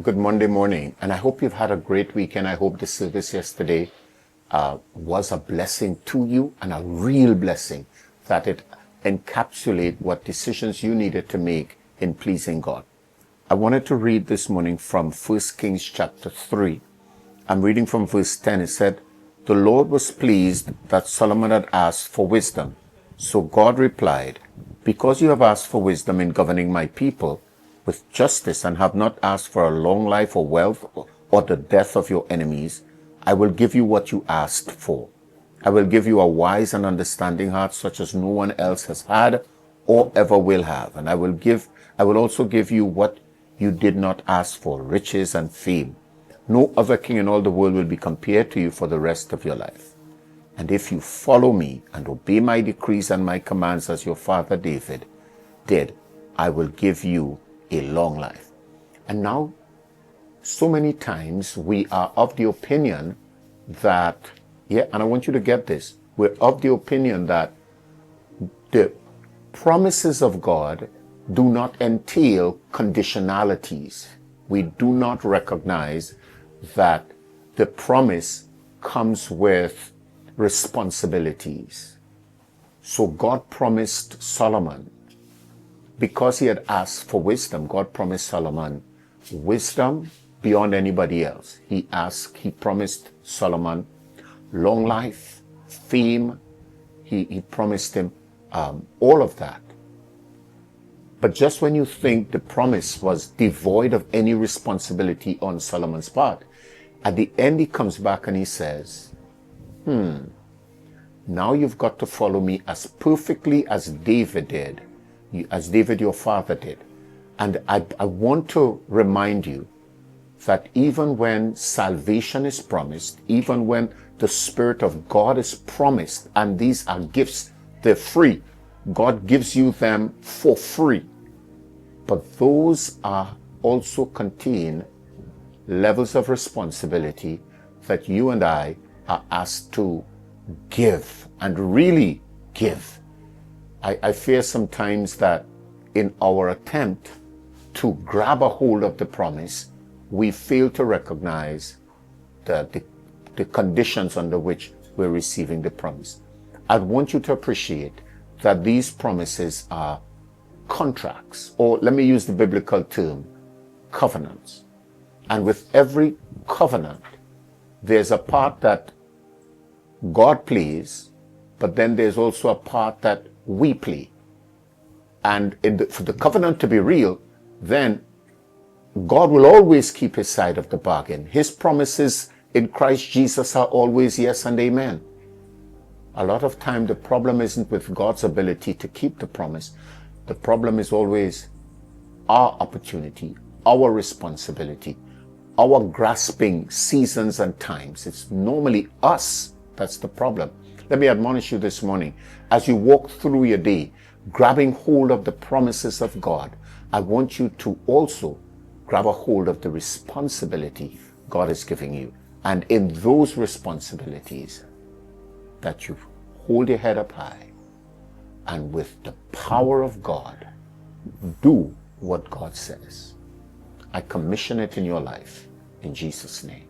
Good Monday morning, and I hope you've had a great weekend. I hope the service yesterday was a blessing to you, and a real blessing, that it encapsulated what decisions you needed to make in pleasing God. I wanted to read this morning from 1 Kings chapter 3. I'm reading from verse 10. It said, "The Lord was pleased that Solomon had asked for wisdom. So God replied, 'Because you have asked for wisdom in governing my people with justice and have not asked for a long life or wealth or the death of your enemies, I will give you what you asked for. I will give you a wise and understanding heart such as no one else has had or ever will have. And I will also give you what you did not ask for, riches and fame. No other king in all the world will be compared to you for the rest of your life. And if you follow me and obey my decrees and my commands as your father David did, I will give you a long life.'" And now, so many times we are of the opinion that, and I want you to get this, we're of the opinion that the promises of God do not entail conditionalities. We do not recognize that the promise comes with responsibilities. So God promised Solomon, because he had asked for wisdom, God promised Solomon wisdom beyond anybody else. He promised Solomon long life, fame. He promised him all of that. But just when you think the promise was devoid of any responsibility on Solomon's part, at the end he comes back and he says, now you've got to follow me as perfectly as David did, as David your father did. And I want to remind you that even when salvation is promised, even when the Spirit of God is promised, and these are gifts, they're free. God gives you them for free. But those are also contain levels of responsibility that you and I are asked to give, and really give. I fear sometimes that in our attempt to grab a hold of the promise, we fail to recognize the conditions under which we're receiving the promise. I want you to appreciate that these promises are contracts, or let me use the biblical term, covenants. And with every covenant, there's a part that God plays, but then there's also a part that we play. And for the covenant to be real, then God will always keep his side of the bargain. His promises in Christ Jesus are always yes and amen. A lot of time the problem isn't with God's ability to keep the promise. The problem is always our opportunity, our responsibility, our grasping seasons and times. It's normally us that's the problem. Let me admonish you this morning, as you walk through your day, grabbing hold of the promises of God, I want you to also grab a hold of the responsibility God is giving you. And in those responsibilities, that you hold your head up high, and with the power of God, do what God says. I commission it in your life, in Jesus' name.